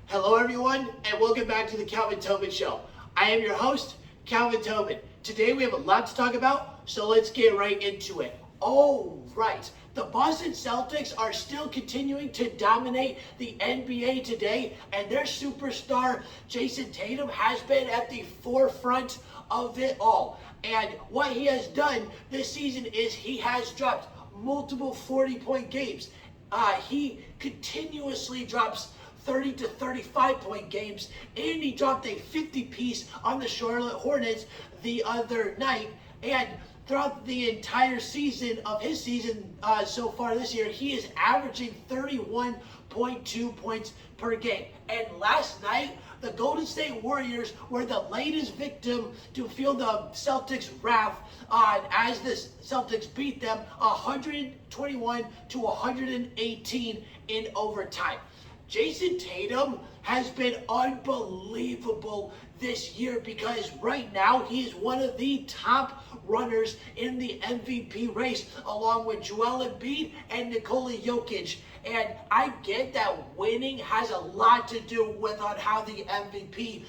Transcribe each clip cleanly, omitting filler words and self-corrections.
Hello everyone, and welcome back to the Calvin Tobin Show. I am your host, Calvin Tobin. Today we have a lot to talk about, so let's get right into it. Oh, right. The Boston Celtics are still continuing to dominate the NBA today, and their superstar, Jason Tatum, has been at the forefront of it all. And what he has done this season is he has dropped multiple 40-point games. He continuously drops 30 to 35-point games, and he dropped a 50-piece on the Charlotte Hornets the other night. And throughout the entire season of his season so far this year, he is averaging 31.2 points per game. And last night, the Golden State Warriors were the latest victim to feel the Celtics' wrath as the Celtics beat them 121 to 118 in overtime. Jason Tatum has been unbelievable this year because right now he is one of the top runners in the MVP race, along with Joel Embiid and Nikola Jokic. And I get that winning has a lot to do with on how the MVP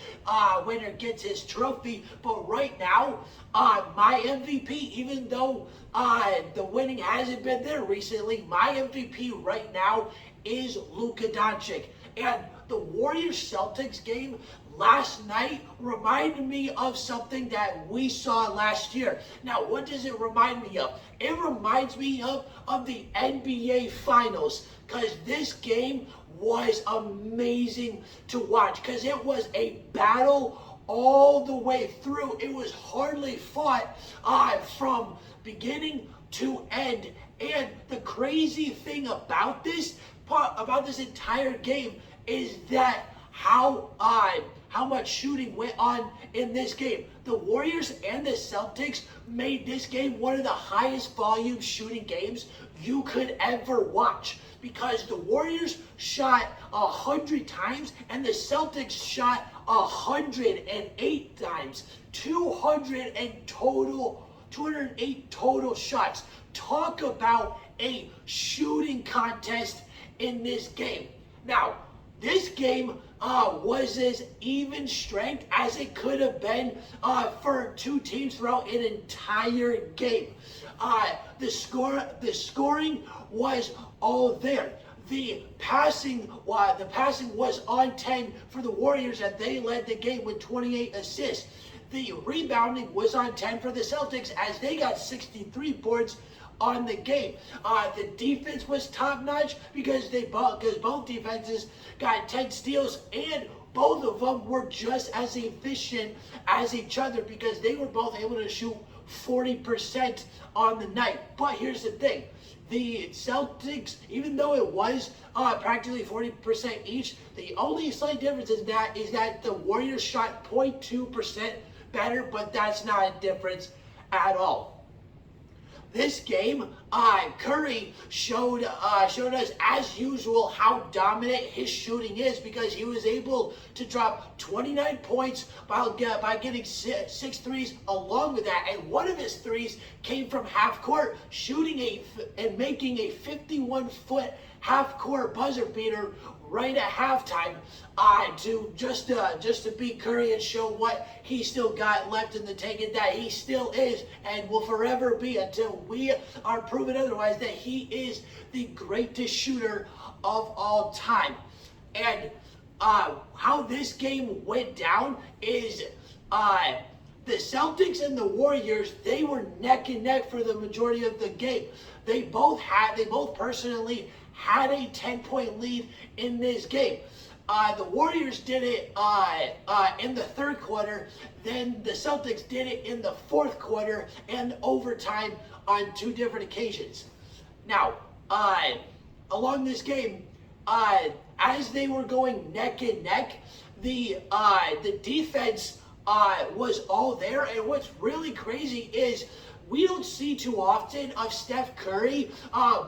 winner gets his trophy, but right now, my MVP, even though the winning hasn't been there recently, my MVP right now is Luka Doncic. And the Warriors-Celtics game last night reminded me of something that we saw last year. Now, what does it remind me of? It reminds me of the NBA Finals, because this game was amazing to watch, because it was a battle all the way through. It was hardly fought from beginning to end. And the crazy thing about this entire game is that how much shooting went on in this game. The Warriors and the Celtics made this game one of the highest volume shooting games you could ever watch, because the Warriors shot 100 times and the Celtics shot 108 times. 208 total shots. Talk about a shooting contest in this game. Now, this game was as even strength as it could have been for two teams throughout an entire game. The scoring was all there. The passing was on 10 for the Warriors, and they led the game with 28 assists. The rebounding was on 10 for the Celtics, as they got 63 boards on the game. The defense was top-notch because both defenses got 10 steals, and both of them were just as efficient as each other because they were both able to shoot 40% on the night. But here's the thing. The Celtics, even though it was practically 40% each, the only slight difference is that the Warriors shot 0.2% better, but that's not a difference at all. This game, Curry showed us, as usual, how dominant his shooting is, because he was able to drop 29 points by getting six threes along with that. And one of his threes came from half court, shooting and making a 51-foot half court buzzer beater right at halftime to beat Curry and show what he still got left in the tank, and that he still is and will forever be, until we are proven otherwise, that he is the greatest shooter of all time. And how this game went down is the Celtics and the Warriors, they were neck and neck for the majority of the game. They both personally had a 10-point lead in this game. The Warriors did it in the third quarter, then the Celtics did it in the fourth quarter and overtime on two different occasions. Now, along this game, as they were going neck and neck, the defense was all there, and what's really crazy is we don't see too often of Steph Curry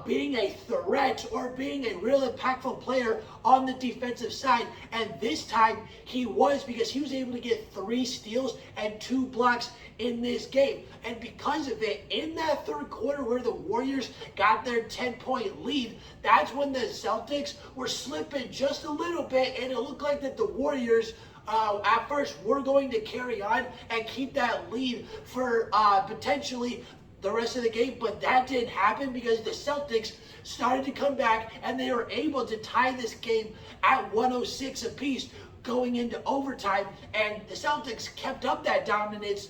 being a threat or being a real impactful player on the defensive side. And this time he was, because he was able to get 3 steals and 2 blocks in this game. And because of it, in that third quarter where the Warriors got their 10-point lead, that's when the Celtics were slipping just a little bit, and it looked like that the Warriors at first were going to carry on and keep that lead for potentially the rest of the game, but that didn't happen because the Celtics started to come back and they were able to tie this game at 106 apiece going into overtime, and the Celtics kept up that dominance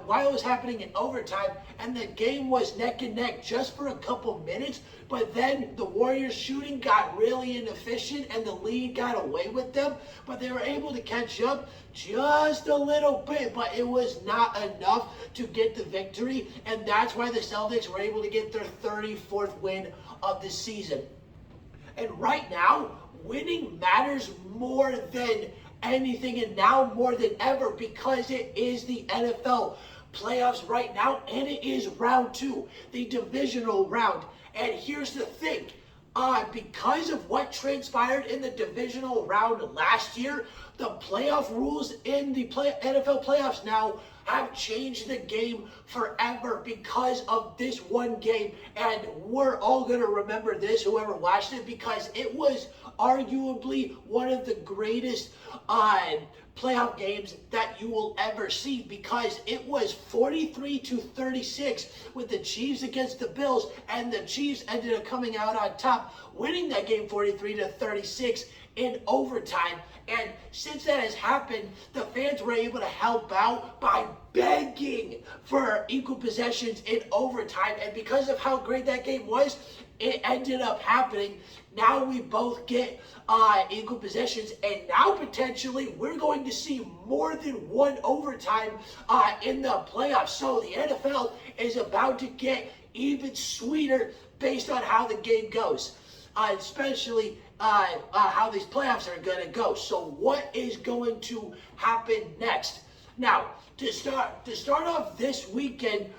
while it was happening in overtime, and the game was neck and neck just for a couple minutes. But then the Warriors shooting got really inefficient and the lead got away with them, but they were able to catch up just a little bit, but it was not enough to get the victory, and that's why the Celtics were able to get their 34th win of the season. And right now, winning matters more than anything, and now more than ever, because it is the NFL playoffs right now, and it is round 2, the divisional round. And here's the thing, because of what transpired in the divisional round last year, the playoff rules in the NFL playoffs now have changed the game forever because of this one game. And we're all going to remember this, whoever watched it, because it was arguably one of the greatest playoff games that you will ever see, because it was 43-36 with the Chiefs against the Bills, and the Chiefs ended up coming out on top, winning that game 43-36 in overtime. And since that has happened, the fans were able to help out by begging for equal possessions in overtime, and because of how great that game was, it ended up happening. Now we both get equal possessions, and now potentially we're going to see more than one overtime in the playoffs. So the NFL is about to get even sweeter based on how the game goes, especially how these playoffs are going to go. So what is going to happen next? Now, to start off this weekend,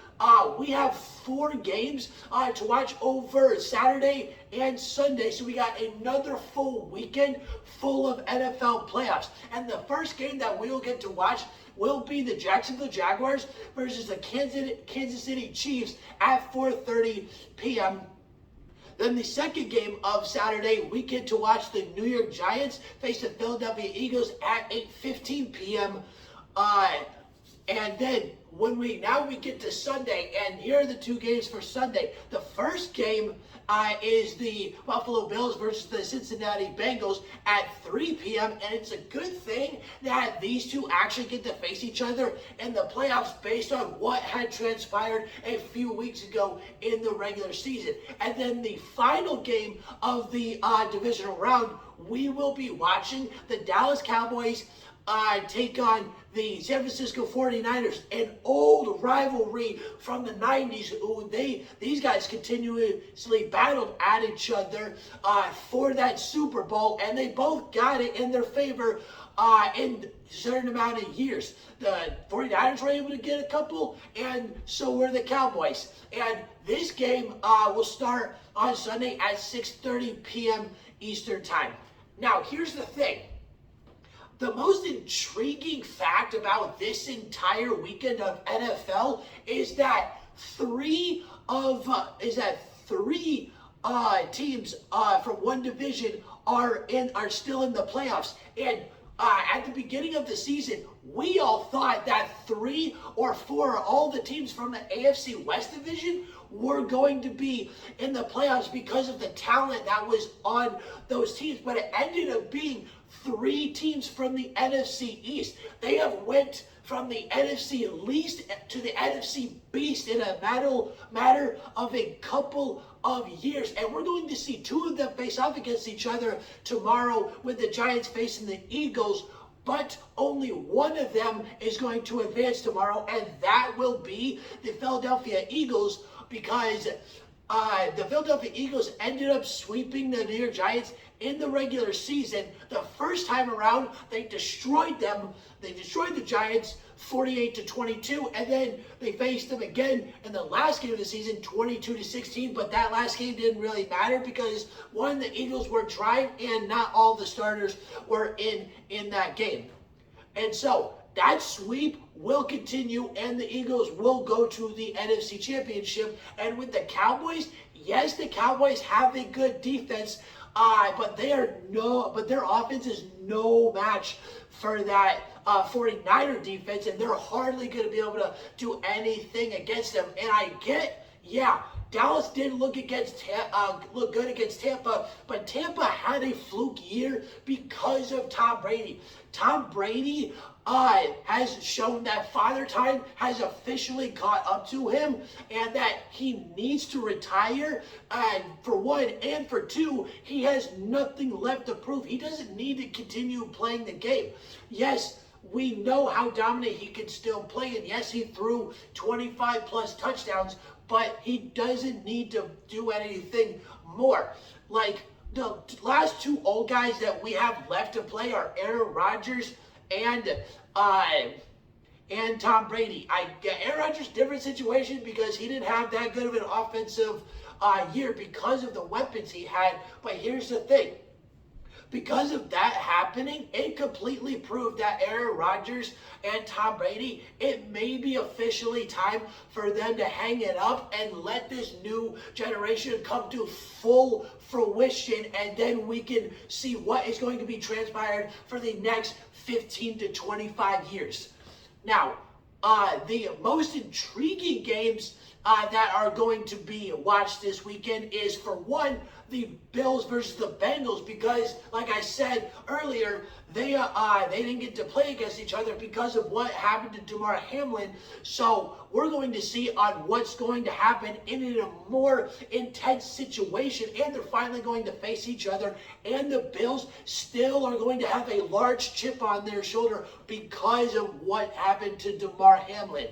we have 4 games to watch over Saturday and Sunday. So we got another full weekend full of NFL playoffs. And the first game that we will get to watch will be the Jacksonville Jaguars versus the Kansas City Chiefs at 4:30 p.m. Then the second game of Saturday, we get to watch the New York Giants face the Philadelphia Eagles at 8:15 p.m. And then when we get to Sunday, and here are the 2 games for Sunday. The first game is the Buffalo Bills versus the Cincinnati Bengals at 3 p.m. And it's a good thing that these two actually get to face each other in the playoffs based on what had transpired a few weeks ago in the regular season. And then the final game of the divisional round, we will be watching the Dallas Cowboys take on the San Francisco 49ers, an old rivalry from the 90s. These guys continuously battled at each other for that Super Bowl, and they both got it in their favor in a certain amount of years. The 49ers were able to get a couple, and so were the Cowboys. And this game will start on Sunday at 6:30 p.m. Eastern Time. Now, here's the thing. The most intriguing fact about this entire weekend of NFL is that three teams from one division are still in the playoffs. And at the beginning of the season, we all thought that 3 or 4, all the teams from the AFC West division were going to be in the playoffs because of the talent that was on those teams. But it ended up being 3 teams from the NFC East. They have went from the NFC least to the NFC beast in a matter of a couple of years. And we're going to see 2 of them face off against each other tomorrow, with the Giants facing the Eagles. But only one of them is going to advance tomorrow, and that will be the Philadelphia Eagles, because the Philadelphia Eagles ended up sweeping the New York Giants in the regular season. The first time around, they destroyed them. They destroyed the Giants 48-22, and then they faced them again in the last game of the season, 22-16. But that last game didn't really matter because one, the Eagles were trying, and not all the starters were in that game. And so that sweep will continue, and the Eagles will go to the NFC Championship. And with the Cowboys, yes, the Cowboys have a good defense, but their offense is no match for that 49er defense, and they're hardly going to be able to do anything against them. And I get, Dallas did look good against Tampa, but Tampa had a fluke year because of Tom Brady. Tom Brady has shown that Father Time has officially caught up to him, and that he needs to retire, for one, and for two, he has nothing left to prove. He doesn't need to continue playing the game. Yes, we know how dominant he can still play, and yes, he threw 25 plus touchdowns, but he doesn't need to do anything more. Like, the last two old guys that we have left to play are Aaron Rodgers and Tom Brady. Aaron Rodgers, different situation because he didn't have that good of an offensive year because of the weapons he had. But here's the thing. Because of that happening, it completely proved that Aaron Rodgers and Tom Brady, it may be officially time for them to hang it up and let this new generation come to full fruition, and then we can see what is going to be transpired for the next 15 to 25 years. Now, the most intriguing games that are going to be watched this weekend is, for one, the Bills versus the Bengals, because, like I said earlier, they didn't get to play against each other because of what happened to Damar Hamlin. So we're going to see on what's going to happen in a more intense situation, and they're finally going to face each other, and the Bills still are going to have a large chip on their shoulder because of what happened to Damar Hamlin.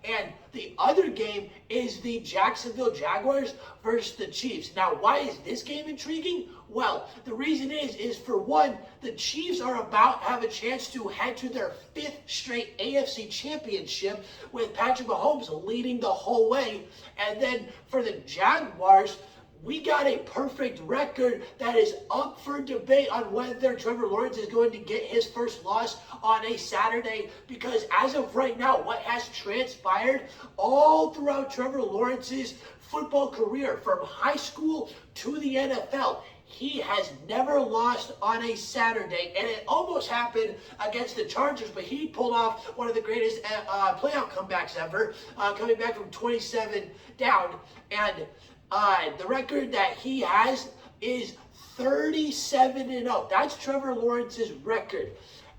And the other game is the Jacksonville Jaguars versus the Chiefs. Now, why is this game intriguing? Well, the reason is for one, the Chiefs are about to have a chance to head to their 5th straight AFC Championship with Patrick Mahomes leading the whole way. And then for the Jaguars, we got a perfect record that is up for debate on whether Trevor Lawrence is going to get his first loss on a Saturday, because as of right now, what has transpired all throughout Trevor Lawrence's football career, from high school to the NFL, he has never lost on a Saturday, and it almost happened against the Chargers, but he pulled off one of the greatest playoff comebacks ever, coming back from 27 down, and the record that he has is 37-0. That's Trevor Lawrence's record.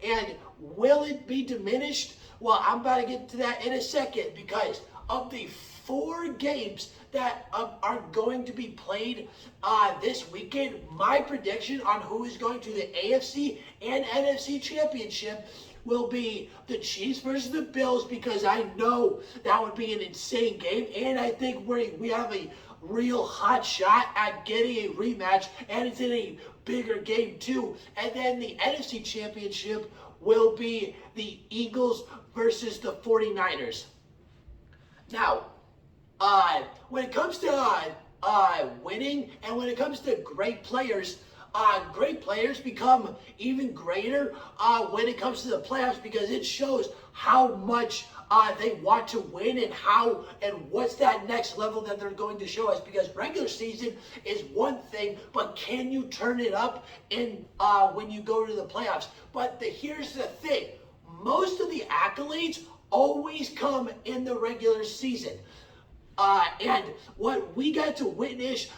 And will it be diminished? Well, I'm about to get to that in a second, because of the 4 games that are going to be played this weekend, my prediction on who is going to the AFC and NFC Championship will be the Chiefs versus the Bills, because I know that would be an insane game, and I think we have a real hot shot at getting a rematch, and it's in a bigger game too. And then the NFC Championship will be the Eagles versus the 49ers. Now, when it comes to winning, and when it comes to great players become even greater when it comes to the playoffs, because it shows how much they want to win, and what's that next level that they're going to show us. Because regular season is one thing, but can you turn it up when you go to the playoffs? But here's the thing: most of the accolades always come in the regular season. And what we got to witness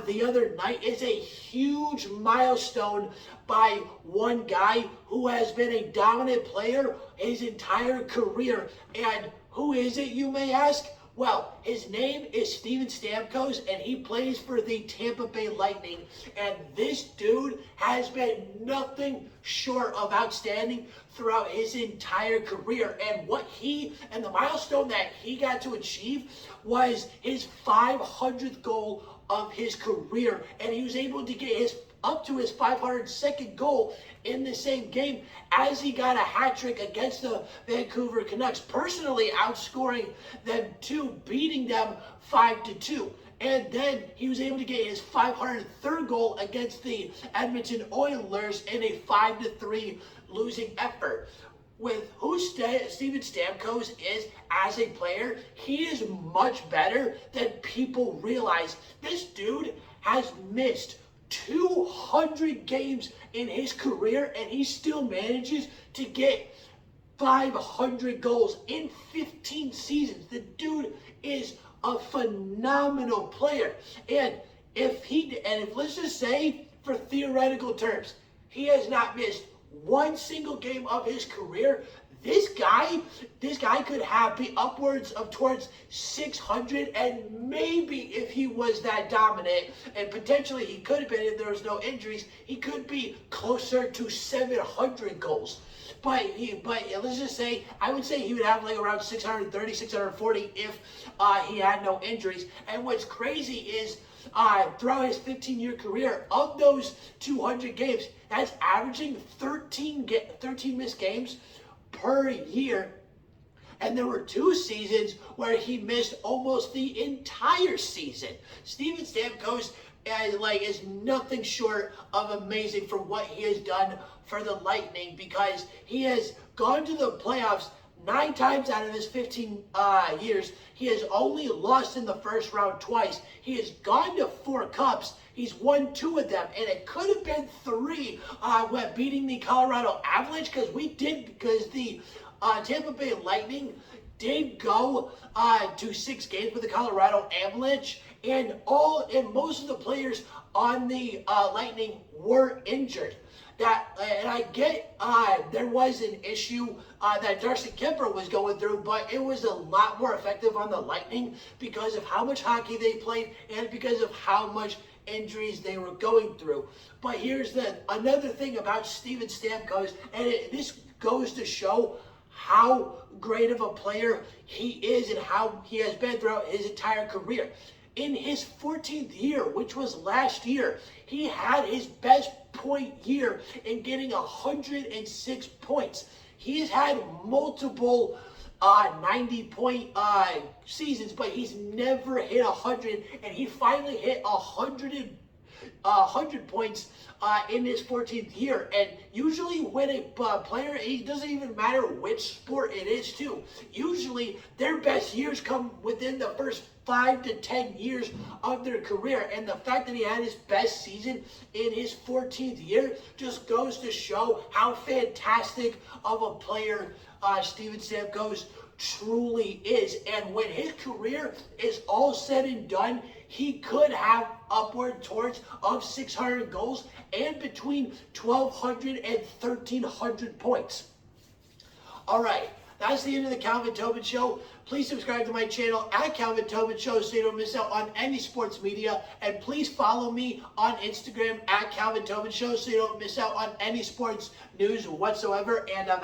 the other night is a huge milestone by one guy who has been a dominant player his entire career. And who is it, you may ask? Well, his name is STAMKOS, and he plays for the Tampa Bay Lightning. And this dude has been nothing short of outstanding throughout his entire career. And the milestone that he got to achieve was his 500th goal of his career, and he was able to get his up to his 502nd goal in the same game as he got a hat trick against the Vancouver Canucks, personally outscoring them 2, beating them 5-2. And then he was able to get his 503rd goal against the Edmonton Oilers in a 5-3 losing effort. With who Steven Stamkos is as a player, he is much better than people realize. This dude has missed 200 games in his career, and he still manages to get 500 goals in 15 seasons. The dude is a phenomenal player. And if let's just say, for theoretical terms, he has not missed one single game of his career, this guy could be upwards of towards 600, and maybe if he was that dominant, and potentially he could have been if there was no injuries, he could be closer to 700 goals. But let's just say, I would say he would have like around 630, 640 if he had no injuries. And what's crazy is throughout his 15-year career, of those 200 games, that's averaging 13 missed games per year. And there were 2 seasons where he missed almost the entire season. Steven Stamkos is nothing short of amazing for what he has done for the Lightning, because he has gone to the playoffs 9 times out of his 15 years. He has only lost in the first round twice. He has gone to 4 cups. He's won 2 of them, and it could have been 3 when beating the Colorado Avalanche, because the Tampa Bay Lightning did go to 6 games with the Colorado Avalanche, and most of the players on the Lightning were injured. And I get there was an issue that Darcy Kemper was going through, but it was a lot more effective on the Lightning because of how much hockey they played and because of how much injuries they were going through. But here's another thing about Steven Stamkos, and this goes to show how great of a player he is and how he has been throughout his entire career. In his 14th year, which was last year, he had his best point year in getting 106 points. He's had multiple 90-point seasons, but he's never hit 100, and he finally hit 100 points in his 14th year. And usually when a player, it doesn't even matter which sport it is too, usually their best years come within the first 5 to 10 years of their career. And the fact that he had his best season in his 14th year just goes to show how fantastic of a player Steven Stamkos truly is. And when his career is all said and done, he could have upward towards of 600 goals and between 1,200 and 1,300 points. All right, that's the end of the Calvin Tobin Show. Please subscribe to my channel at Calvin Tobin Show so you don't miss out on any sports media. And please follow me on Instagram at Calvin Tobin Show so you don't miss out on any sports news whatsoever. And